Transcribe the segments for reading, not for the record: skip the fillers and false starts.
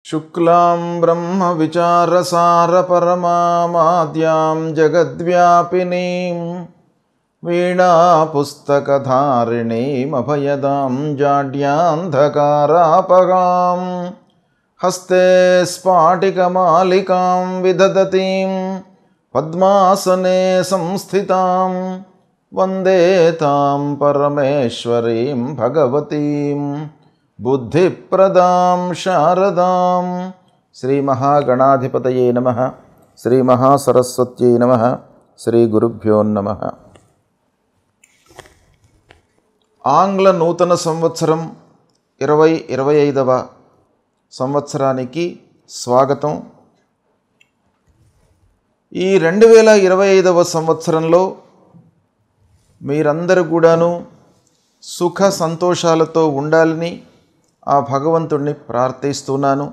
शुक्लां ब्रह्मविचारसारपरमामाद्यां जगद्व्यापिनीं वीणापुस्तकधारिणीमभयदां जाड्यान्धकारापगां हस्ते स्फाटिकमालिकां विदधतीं पद्मासने संस्थितां वन्दे तां परमेश्वरीं भगवतीं बुद्धिप्रदां शारदां। श्री महागणाधिपतये नमः। श्री महासरस्वत्यै नमः। श्री गुरुभ्यो नमः। ఆంగ్ల నూతన సంవత్సరం 2025వ సంవత్సరానికి స్వాగతం. ఈ 2025వ సంవత్సరంలో మీరందరూ కూడాను సుఖ సంతోషాలతో ఉండాలని ఆ భగవంతుణ్ణి ప్రార్థిస్తున్నాను.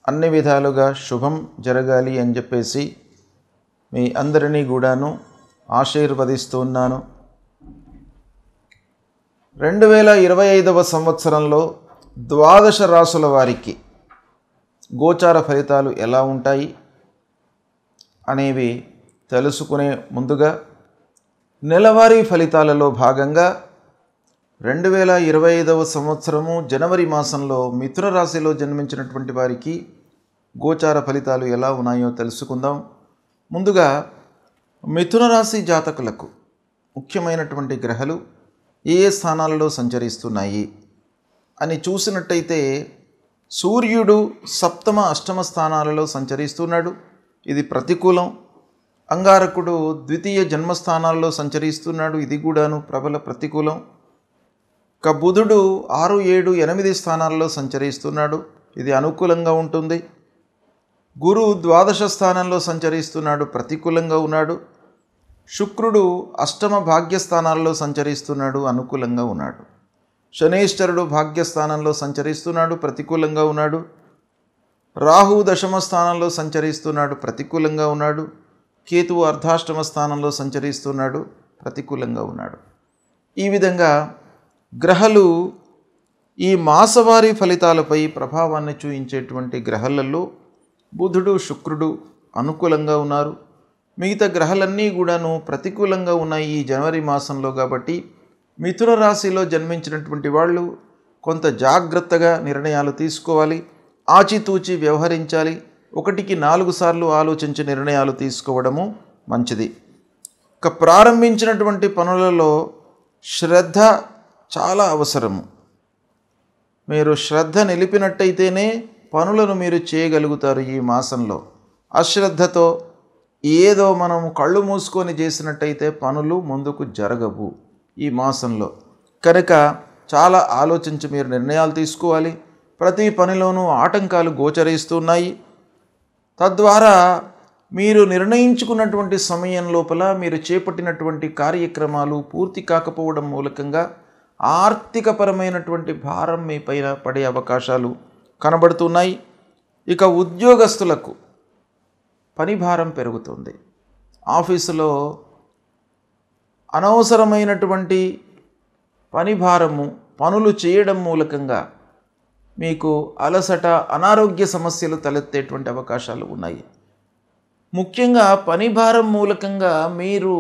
అన్ని విధాలుగా శుభం జరగాలి అని చెప్పేసి మీ అందరినీ కూడాను ఆశీర్వదిస్తున్నాను. 2025వ సంవత్సరంలో ద్వాదశ రాశుల వారికి గోచార ఫలితాలు ఎలా ఉంటాయి అనేవి తెలుసుకునే ముందుగా నెలవారీ ఫలితాలలో భాగంగా 2025వ సంవత్సరము జనవరి మాసంలో మిథున రాశిలో జన్మించినటువంటి వారికి గోచార ఫలితాలు ఎలా ఉన్నాయో తెలుసుకుందాం. ముందుగా మిథున రాశి జాతకులకు ముఖ్యమైనటువంటి గ్రహాలు ఏ ఏ స్థానాలలో సంచరిస్తున్నాయి అని చూసినట్టయితే సూర్యుడు సప్తమ అష్టమ స్థానాలలో సంచరిస్తున్నాడు, ఇది ప్రతికూలం. అంగారకుడు ద్వితీయ జన్మస్థానాల్లో సంచరిస్తున్నాడు, ఇది కూడాను ప్రబల ప్రతికూలం. బుధుడు 6, 7, 8 స్థానాల్లో సంచరిస్తున్నాడు, ఇది అనుకూలంగా ఉంటుంది. గురు ద్వాదశ స్థానంలో సంచరిస్తున్నాడు, ప్రతికూలంగా ఉన్నాడు. శుక్రుడు అష్టమ భాగ్యస్థానాల్లో సంచరిస్తున్నాడు, అనుకూలంగా ఉన్నాడు. శనైశ్వరుడు భాగ్యస్థానంలో సంచరిస్తున్నాడు, ప్రతికూలంగా ఉన్నాడు. రాహు దశమ స్థానంలో సంచరిస్తున్నాడు, ప్రతికూలంగా ఉన్నాడు. కేతువు అర్ధాష్టమ స్థానంలో సంచరిస్తున్నాడు, ప్రతికూలంగా ఉన్నాడు. ఈ విధంగా గ్రహాలు ఈ మాసవారీ ఫలితాలపై ప్రభావాన్ని చూపించేటువంటి గ్రహాలలో బుధుడు శుక్రుడు అనుకూలంగా ఉన్నారు. మిగతా గ్రహాలన్నీ కూడాను ప్రతికూలంగా ఉన్నాయి ఈ జనవరి మాసంలో. కాబట్టి మిథున రాశిలో జన్మించినటువంటి వాళ్ళు కొంత జాగ్రత్తగా నిర్ణయాలు తీసుకోవాలి, ఆచితూచి వ్యవహరించాలి. 1కి 4 సార్లు ఆలోచించి నిర్ణయాలు తీసుకోవడము మంచిది. ప్రారంభించినటువంటి పనులలో శ్రద్ధ చాలా అవసరము. మీరు శ్రద్ధ నిలిపినట్టయితేనే పనులను మీరు చేయగలుగుతారు. ఈ మాసంలో అశ్రద్ధతో ఏదో మనం కళ్ళు మూసుకొని చేసినట్టయితే పనులు ముందుకు జరగవు ఈ మాసంలో. కనుక చాలా ఆలోచించి మీరు నిర్ణయాలు తీసుకోవాలి. ప్రతి పనిలోనూ ఆటంకాలు గోచరిస్తున్నాయి. తద్వారా మీరు నిర్ణయించుకున్నటువంటి సమయం లోపల మీరు చేపట్టినటువంటి కార్యక్రమాలు పూర్తి కాకపోవడం మూలకంగా ఆర్థికపరమైనటువంటి భారం మీ పైన పడే అవకాశాలు కనబడుతున్నాయి. ఇక ఉద్యోగస్తులకు పని భారం పెరుగుతుంది. ఆఫీసులో అనవసరమైనటువంటి పని భారము, పనులు చేయడం మూలకంగా మీకు అలసట, అనారోగ్య సమస్యలు తలెత్తేటువంటి అవకాశాలు ఉన్నాయి. ముఖ్యంగా పని భారం మూలకంగా మీరు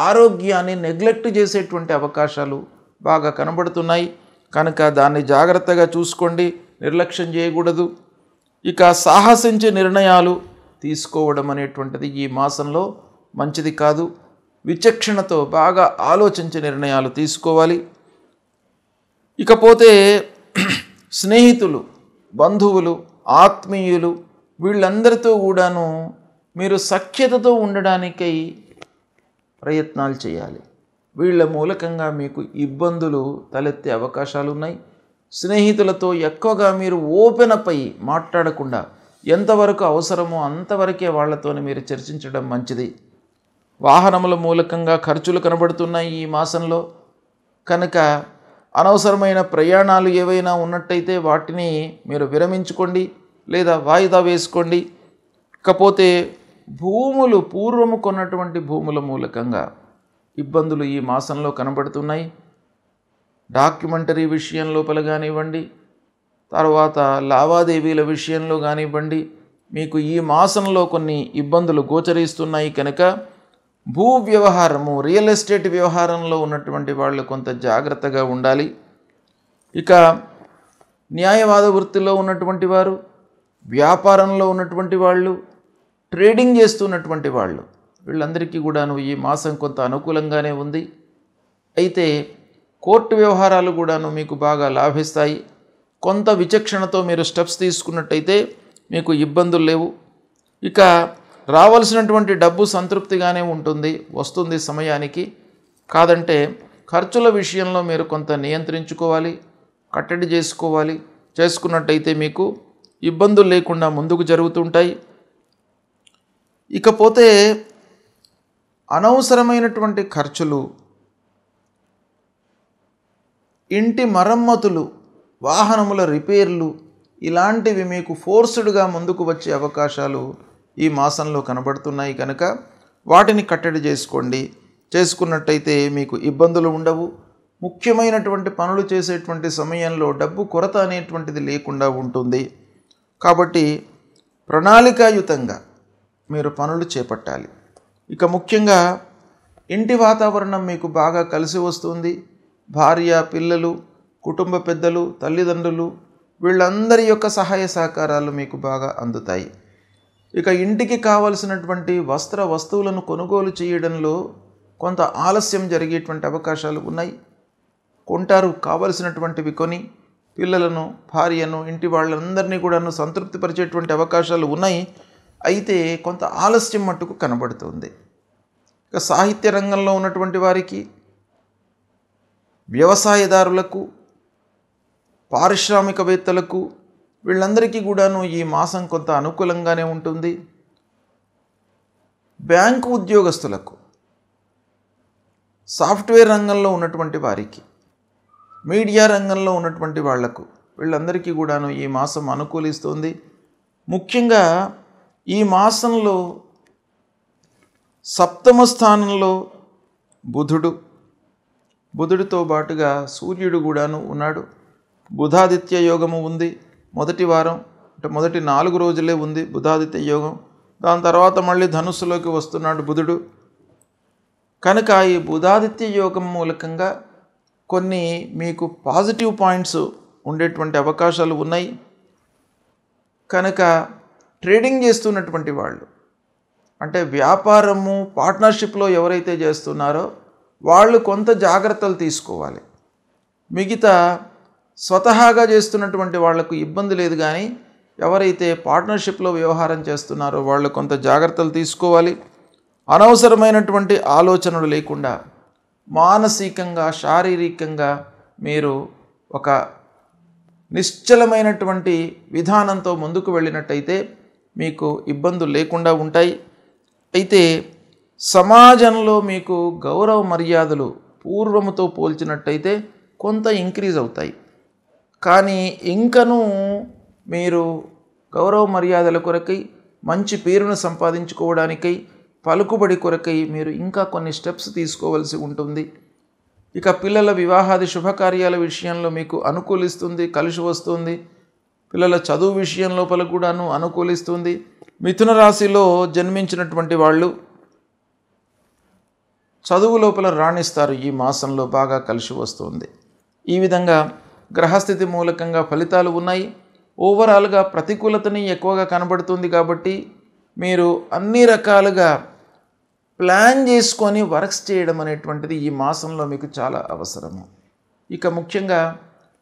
ఆరోగ్యాన్ని నెగ్లెక్ట్ చేసేటువంటి అవకాశాలు బాగా కనబడుతున్నాయి. కనుక దాన్ని జాగ్రత్తగా చూసుకోండి, నిర్లక్ష్యం చేయకూడదు. ఇక సాహసించే నిర్ణయాలు తీసుకోవడం అనేటువంటిది ఈ మాసంలో మంచిది కాదు. విచక్షణతో బాగా ఆలోచించి నిర్ణయాలు తీసుకోవాలి. ఇకపోతే స్నేహితులు, బంధువులు, ఆత్మీయులు వీళ్ళందరితో కూడాను మీరు సఖ్యతతో ఉండడానికై ప్రయత్నాలు చేయాలి. వీళ్ళ మూలకంగా మీకు ఇబ్బందులు తలెత్తే అవకాశాలు ఉన్నాయి. స్నేహితులతో ఎక్కువగా మీరు ఓపెన్ అప్ అయ్యి మాట్లాడకుండా ఎంతవరకు అవసరమో అంతవరకే వాళ్ళతో మీరు చర్చించడం మంచిది. వాహనముల మూలకంగా ఖర్చులు కనబడుతున్నాయి ఈ మాసంలో. కనుక అనవసరమైన ప్రయాణాలు ఏవైనా ఉన్నట్టయితే వాటిని మీరు విరమించుకోండి లేదా వాయిదా వేసుకోండి. ఇకపోతే భూములు, పూర్వము కొన్నటువంటి భూముల మూలకంగా ఇబ్బందులు ఈ మాసంలో కనబడుతున్నాయి. డాక్యుమెంటరీ విషయం లోపల కానివ్వండి, తర్వాత లావాదేవీల విషయంలో కానివ్వండి, మీకు ఈ మాసంలో కొన్ని ఇబ్బందులు గోచరిస్తున్నాయి కనుక భూ వ్యవహారము, రియల్ ఎస్టేట్ వ్యవహారంలో ఉన్నటువంటి వాళ్ళు కొంత జాగ్రత్తగా ఉండాలి. ఇక న్యాయవాద వృత్తిలో ఉన్నటువంటి వారు, వ్యాపారంలో ఉన్నటువంటి వాళ్ళు, ట్రేడింగ్ చేస్తున్నటువంటి వాళ్ళు, వీళ్ళందరికీ కూడాను ఈ మాసం కొంత అనుకూలంగానే ఉంది. అయితే కోర్టు వ్యవహారాలు కూడాను మీకు బాగా లాభిస్తాయి. కొంత విచక్షణతో మీరు స్టెప్స్ తీసుకున్నట్టయితే మీకు ఇబ్బందులు లేవు. ఇక రావాల్సినటువంటి డబ్బు సంతృప్తిగానే ఉంటుంది, వస్తుంది సమయానికి. కాదంటే ఖర్చుల విషయంలో మీరు కొంత నియంత్రించుకోవాలి, కట్టడి చేసుకోవాలి. చేసుకున్నట్టయితే మీకు ఇబ్బందులు లేకుండా ముందుకు జరుగుతుంటాయి. ఇకపోతే అనవసరమైనటువంటి ఖర్చులు, ఇంటి మరమ్మతులు, వాహనముల రిపేర్లు, ఇలాంటివి మీకు ఫోర్స్డ్గా ముందుకు వచ్చే అవకాశాలు ఈ మాసంలో కనబడుతున్నాయి కనుక వాటిని కట్టడి చేసుకోండి. చేసుకున్నట్టయితే మీకు ఇబ్బందులు ఉండవు. ముఖ్యమైనటువంటి పనులు చేసేటువంటి సమయంలో డబ్బు కొరత అనేటువంటిది లేకుండా ఉంటుంది. కాబట్టి ప్రణాళికాయుతంగా మీరు పనులు చేపట్టాలి. ఇక ముఖ్యంగా ఇంటి వాతావరణం మీకు బాగా కలిసి వస్తుంది. భార్య, పిల్లలు, కుటుంబ పెద్దలు, తల్లిదండ్రులు, వీళ్ళందరి యొక్క సహాయ సహకారాలు మీకు బాగా అందుతాయి. ఇక ఇంటికి కావలసినటువంటి వస్తువులను కొనుగోలు చేయడంలో కొంత ఆలస్యం జరిగేటువంటి అవకాశాలు ఉన్నాయి. కొంటారు, కావలసినటువంటివి కొని పిల్లలను, భార్యను, ఇంటి వాళ్ళందరినీ కూడాను సంతృప్తిపరిచేటువంటి అవకాశాలు ఉన్నాయి. అయితే కొంత ఆలస్యం మట్టుకు కనబడుతుంది. ఇక సాహిత్య రంగంలో ఉన్నటువంటి వారికి, వ్యవసాయదారులకు, పారిశ్రామికవేత్తలకు, వీళ్ళందరికీ కూడాను ఈ మాసం కొంత అనుకూలంగానే ఉంటుంది. బ్యాంకు ఉద్యోగస్తులకు, సాఫ్ట్వేర్ రంగంలో ఉన్నటువంటి వారికి, మీడియా రంగంలో ఉన్నటువంటి వాళ్లకు, వీళ్ళందరికీ కూడాను ఈ మాసం అనుకూలిస్తుంది. ముఖ్యంగా ఈ మాసంలో సప్తమ స్థానంలో బుధుడితో పాటుగా సూర్యుడు కూడాను ఉన్నాడు. బుధాదిత్య యోగము ఉంది. మొదటి వారం అంటే మొదటి 4 రోజులే ఉంది బుధాదిత్య యోగం. దాని తర్వాత మళ్ళీ ధనుస్సులోకి వస్తున్నాడు బుధుడు. కనుక ఈ బుధాదిత్య యోగం మూలకంగా కొన్ని మీకు పాజిటివ్ పాయింట్స్ ఉండేటువంటి అవకాశాలు ఉన్నాయి. కనుక ట్రేడింగ్ చేస్తున్నటువంటి వాళ్ళు, అంటే వ్యాపారము, పార్ట్నర్షిప్లో ఎవరైతే చేస్తున్నారో వాళ్ళు కొంత జాగ్రత్తలు తీసుకోవాలి. మిగతా స్వతహాగా చేస్తున్నటువంటి వాళ్లకు ఇబ్బంది లేదు, కానీ ఎవరైతే పార్ట్నర్షిప్లో వ్యవహారం చేస్తున్నారో వాళ్ళు కొంత జాగ్రత్తలు తీసుకోవాలి. అనవసరమైనటువంటి ఆలోచనలు లేకుండా మానసికంగా, శారీరకంగా మీరు ఒక నిశ్చలమైనటువంటి విధానంతో ముందుకు వెళ్ళినట్టయితే మీకు ఇబ్బందులు లేకుండా ఉంటాయి. అయితే సమాజంలో మీకు గౌరవ మర్యాదలు పూర్వముతో పోల్చినట్టయితే కొంత ఇంక్రీజ్ అవుతాయి. కానీ ఇంకనూ మీరు గౌరవ మర్యాదల కొరకై, మంచి పేరును సంపాదించుకోవడానికై, పలుకుబడి కొరకై మీరు ఇంకా కొన్ని స్టెప్స్ తీసుకోవాల్సి ఉంటుంది. ఇక పిల్లల వివాహాది శుభకార్యాల విషయంలో మీకు అనుకూలిస్తుంది, కలిసి వస్తుంది. పిల్లల చదువు విషయం లోపల కూడాను అనుకూలిస్తుంది. మిథున రాశిలో జన్మించినటువంటి వాళ్ళు చదువు లోపల రాణిస్తారు. ఈ మాసంలో బాగా కలిసి వస్తుంది. ఈ విధంగా గ్రహస్థితి మూలకంగా ఫలితాలు ఉన్నాయి. ఓవరాల్గా ప్రతికూలతని ఎక్కువగా కనబడుతుంది. కాబట్టి మీరు అన్ని రకాలుగా ప్లాన్ చేసుకొని వర్క్స్ చేయడం అనేటువంటిది ఈ మాసంలో మీకు చాలా అవసరము. ఇక ముఖ్యంగా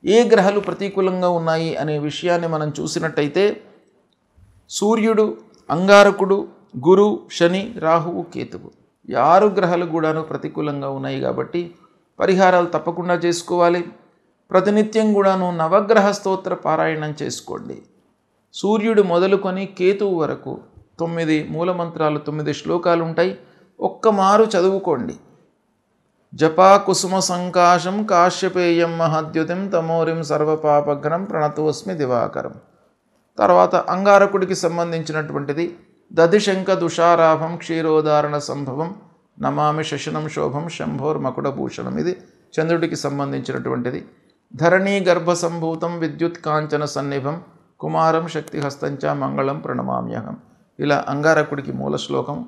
ఏ గ్రహాలు ప్రతికూలంగా ఉన్నాయి అనే విషయాన్ని మనం చూసినట్టయితే సూర్యుడు, అంగారకుడు, గురు, శని, రాహువు, కేతువు, ఈ 6 గ్రహాలు కూడాను ప్రతికూలంగా ఉన్నాయి. కాబట్టి పరిహారాలు తప్పకుండా చేసుకోవాలి. ప్రతినిత్యం కూడాను నవగ్రహ స్తోత్ర పారాయణం చేసుకోండి. సూర్యుడు మొదలుకొని కేతువు వరకు 9 మూలమంత్రాలు, 9 శ్లోకాలు ఉంటాయి. ఒక్కమారు చదువుకోండి. జపా కుసుమ సంకాశం కాశ్యపేయం మహద్యుతిం తమోరిం సర్వపాపఘ్నం ప్రణతోస్మి దివాకరం. తర్వాత అంగారకుడికి సంబంధించినటువంటిది దధిశంక దుషారాభం క్షీరోదారణ సంభవం నమామి శశనం శోభం శంభోర్ మకుడభూషణం. ఇది చంద్రుడికి సంబంధించినటువంటిది. ధరణీ గర్భ సంభూతం విద్యుత్ కాంచన సన్నిభం కుమారం శక్తిహస్తంచ మంగళం ప్రణమామ్యహం. ఇలా అంగారకుడికి మూల శ్లోకం.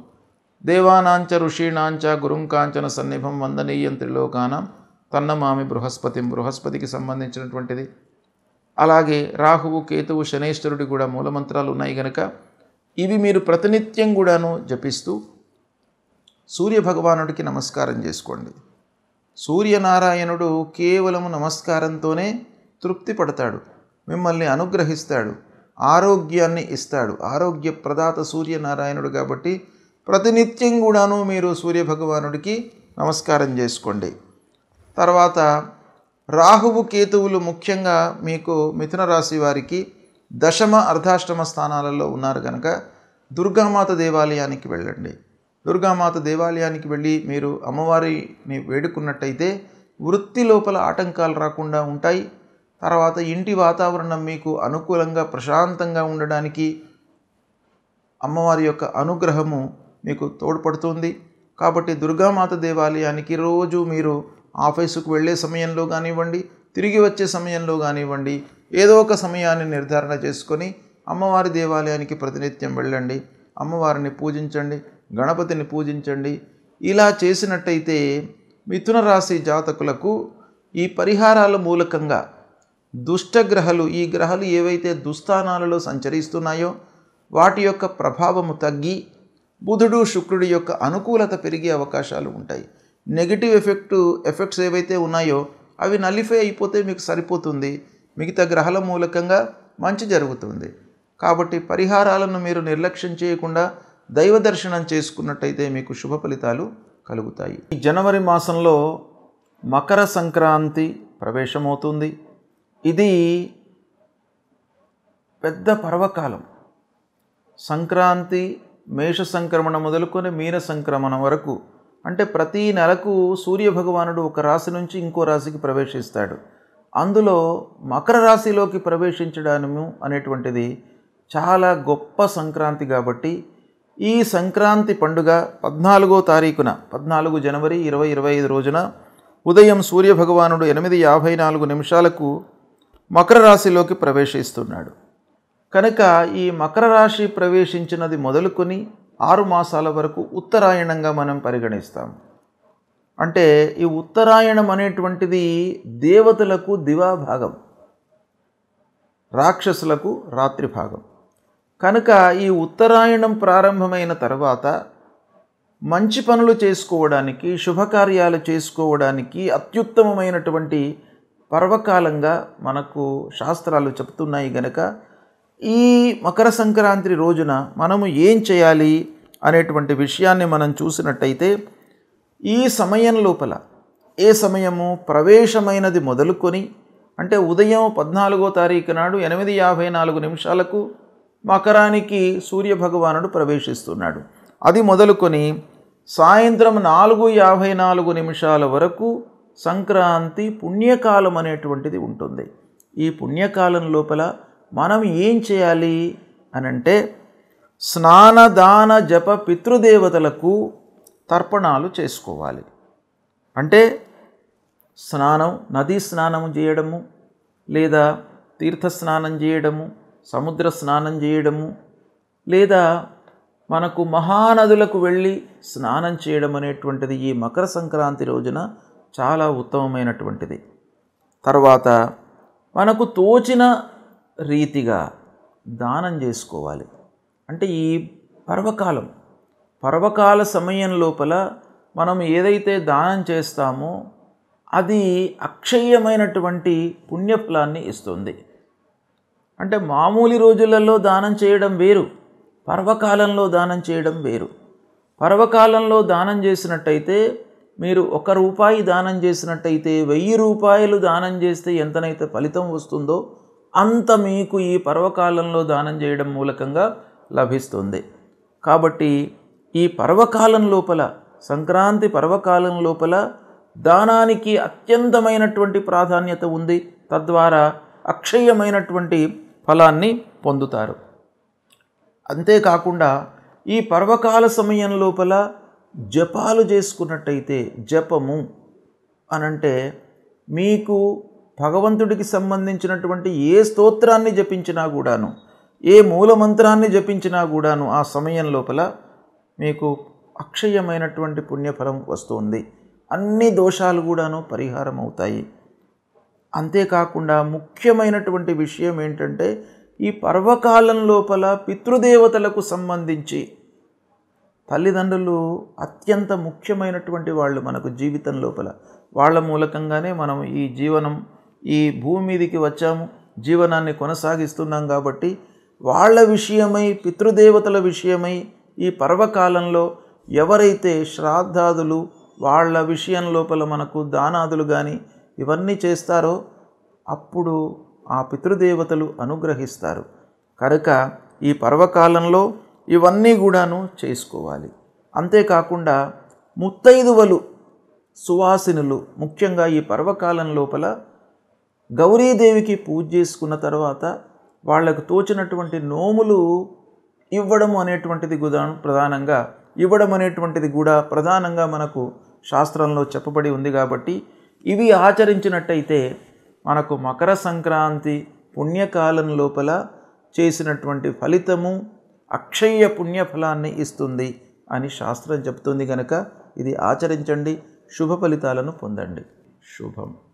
దేవానాంచ ఋషీణాంచ గురుం కాంచన సన్నిభం వందనీయం త్రిలోకానం తన్నమామి బృహస్పతిం. బృహస్పతికి సంబంధించినటువంటిది. అలాగే రాహువు, కేతువు, శనేశ్వరుడి కూడా మూలమంత్రాలు ఉన్నాయి కనుక ఇవి మీరు ప్రతినిత్యం కూడాను జపిస్తూ సూర్యభగవానుడికి నమస్కారం చేసుకోండి. సూర్యనారాయణుడు కేవలము నమస్కారంతోనే తృప్తి పడతాడు, మిమ్మల్ని అనుగ్రహిస్తాడు, ఆరోగ్యాన్ని ఇస్తాడు. ఆరోగ్య ప్రదాత సూర్యనారాయణుడు కాబట్టి ప్రతినిత్యం కూడాను మీరు సూర్యభగవానుడికి నమస్కారం చేసుకోండి. తర్వాత రాహువు, కేతువులు ముఖ్యంగా మీకు మిథున రాశి వారికి దశమ, అర్ధాష్టమ స్థానాలలో ఉన్నారు కనుక దుర్గామాత దేవాలయానికి వెళ్ళండి. దుర్గామాత దేవాలయానికి వెళ్ళి మీరు అమ్మవారిని వేడుకున్నట్టయితే వృత్తి లోపల ఆటంకాలు రాకుండా ఉంటాయి. తర్వాత ఇంటి వాతావరణం మీకు అనుకూలంగా ప్రశాంతంగా ఉండడానికి అమ్మవారి యొక్క అనుగ్రహము మీకు తోడ్పడుతుంది. కాబట్టి దుర్గామాత దేవాలయానికి రోజు మీరు ఆఫీసుకు వెళ్ళే సమయంలో కానివ్వండి, తిరిగి వచ్చే సమయంలో కానివ్వండి, ఏదో ఒక సమయాన్ని నిర్ధారణ చేసుకొని అమ్మవారి దేవాలయానికి ప్రతినిత్యం వెళ్ళండి. అమ్మవారిని పూజించండి, గణపతిని పూజించండి. ఇలా చేసినట్టయితే మిథున రాశి జాతకులకు ఈ పరిహారాల మూలకంగా దుష్టగ్రహాలు, ఈ గ్రహాలు ఏవైతే దుస్థానాలలో సంచరిస్తున్నాయో వాటి యొక్క ప్రభావము తగ్గి బుధుడు, శుక్రుడి యొక్క అనుకూలత పెరిగే అవకాశాలు ఉంటాయి. నెగిటివ్ ఎఫెక్ట్స్ ఏవైతే ఉన్నాయో అవి నలిఫై అయిపోతే మీకు సరిపోతుంది. మిగతా గ్రహాల మూలకంగా మంచి జరుగుతుంది. కాబట్టి పరిహారాలను మీరు నిర్లక్ష్యం చేయకుండా దైవ దర్శనం చేసుకున్నట్టయితే మీకు శుభ ఫలితాలు కలుగుతాయి. ఈ జనవరి మాసంలో మకర సంక్రాంతి ప్రవేశమవుతుంది. ఇది పెద్ద పర్వకాలం. సంక్రాంతి మేష సంక్రమణ మొదలుకొని మీన సంక్రమణ వరకు, అంటే ప్రతి నెలకు సూర్యభగవానుడు ఒక రాశి నుంచి ఇంకో రాశికి ప్రవేశిస్తాడు. అందులో మకర రాశిలోకి ప్రవేశించడము అనేటువంటిది చాలా గొప్ప సంక్రాంతి. కాబట్టి ఈ సంక్రాంతి పండుగ 14వ తారీఖున 14 జనవరి 2025 రోజున ఉదయం సూర్యభగవానుడు 8:54 మకర రాశిలోకి ప్రవేశిస్తున్నాడు. కనుక ఈ మకర రాశి ప్రవేశించినది మొదలుకొని 6 మాసాల వరకు ఉత్తరాయణంగా మనం పరిగణిస్తాం. అంటే ఈ ఉత్తరాయణం అనేటువంటిది దేవతలకు దివాభాగం, రాక్షసులకు రాత్రి భాగం. కనుక ఈ ఉత్తరాయణం ప్రారంభమైన తర్వాత మంచి పనులు చేసుకోవడానికి, శుభకార్యాలు చేసుకోవడానికి అత్యుత్తమమైనటువంటి పర్వకాలంగా మనకు శాస్త్రాలు చెప్తున్నాయి. గనక ఈ మకర సంక్రాంతి రోజున మనము ఏం చేయాలి అనేటువంటి విషయాన్ని మనం చూసినట్టయితే ఈ సమయం లోపల, ఏ సమయము ప్రవేశమైనది మొదలుకొని, అంటే ఉదయం 14వ తారీఖు నాడు 8:54 మకరానికి సూర్యభగవానుడు ప్రవేశిస్తున్నాడు. అది మొదలుకొని సాయంత్రం 4:54 వరకు సంక్రాంతి పుణ్యకాలం అనేటువంటిది ఉంటుంది. ఈ పుణ్యకాలం లోపల మనం ఏం చేయాలి అనంటే స్నానదాన జప పితృదేవతలకు తర్పణాలు చేసుకోవాలి. అంటే స్నానం, నదీ స్నానం చేయడము, లేదా తీర్థ స్నానం చేయడము, సముద్ర స్నానం చేయడము, లేదా మనకు మహానదులకు వెళ్ళి స్నానం చేయడం అనేటువంటిది ఈ మకర సంక్రాంతి రోజున చాలా ఉత్తమమైనటువంటిది. తర్వాత మనకు తోచిన రీతిగా దానం చేసుకోవాలి. అంటే ఈ పర్వకాల సమయం లోపల మనం ఏదైతే దానం చేస్తామో అది అక్షయమైనటువంటి పుణ్యఫలాన్ని ఇస్తుంది. అంటే మామూలు రోజులలో దానం చేయడం వేరు, పర్వకాలంలో దానం చేయడం వేరు. పర్వకాలంలో దానం చేసినట్టయితే మీరు ₹1 దానం చేసినట్టయితే 1000 రూపాయలు దానం చేస్తే ఎంతనైతే ఫలితం వస్తుందో అంత మీకు ఈ పర్వకాలంలో దానం చేయడం మూలకంగా లభిస్తుంది. కాబట్టి ఈ పర్వకాలం లోపల, సంక్రాంతి పర్వకాలం లోపల దానానికి అత్యంతమైనటువంటి ప్రాధాన్యత ఉంది. తద్వారా అక్షయమైనటువంటి ఫలాన్ని పొందుతారు. అంతేకాకుండా ఈ పర్వకాల సమయం లోపల జపాలు చేసుకున్నట్టయితే, జపము అనంటే మీకు భగవంతుడికి సంబంధించినటువంటి ఏ స్తోత్రాన్ని జపించినా కూడాను, ఏ మూలమంత్రాన్ని జపించినా కూడాను ఆ సమయం లోపల మీకు అక్షయమైనటువంటి పుణ్యఫలం వస్తుంది. అన్ని దోషాలు కూడాను పరిహారం అవుతాయి. అంతేకాకుండా ముఖ్యమైనటువంటి విషయం ఏంటంటే, ఈ పర్వకాలం లోపల పితృదేవతలకు సంబంధించి తల్లిదండ్రులు అత్యంత ముఖ్యమైనటువంటి వాళ్ళు మనకు జీవితం లోపల. వాళ్ళ మూలకంగానే మనం ఈ భూమి మీదికి వచ్చాము, జీవనాన్ని కొనసాగిస్తున్నాం. కాబట్టి వాళ్ళ విషయమై, పితృదేవతల విషయమై ఈ పర్వకాలంలో ఎవరైతే శ్రాద్ధాదులు వాళ్ళ విషయం లోపల మనకు దానాదులు కానీ ఇవన్నీ చేస్తారో అప్పుడు ఆ పితృదేవతలు అనుగ్రహిస్తారు. కనుక ఈ పర్వకాలంలో ఇవన్నీ కూడాను చేసుకోవాలి. అంతేకాకుండా ముత్తైదువలు, సువాసినులు ముఖ్యంగా ఈ పర్వకాలం లోపల గౌరీదేవికి పూజ చేసుకున్న తర్వాత వాళ్లకు తోచినటువంటి నోములు ఇవ్వడం అనేటువంటిది కూడా ప్రధానంగా మనకు శాస్త్రంలో చెప్పబడి ఉంది. కాబట్టి ఇవి ఆచరించినట్టయితే మనకు మకర సంక్రాంతి పుణ్యకాలం లోపల చేసినటువంటి ఫలితము అక్షయ పుణ్యఫలాన్ని ఇస్తుంది అని శాస్త్రం చెప్తుంది. కనుక ఇది ఆచరించండి, శుభ ఫలితాలను పొందండి. శుభం.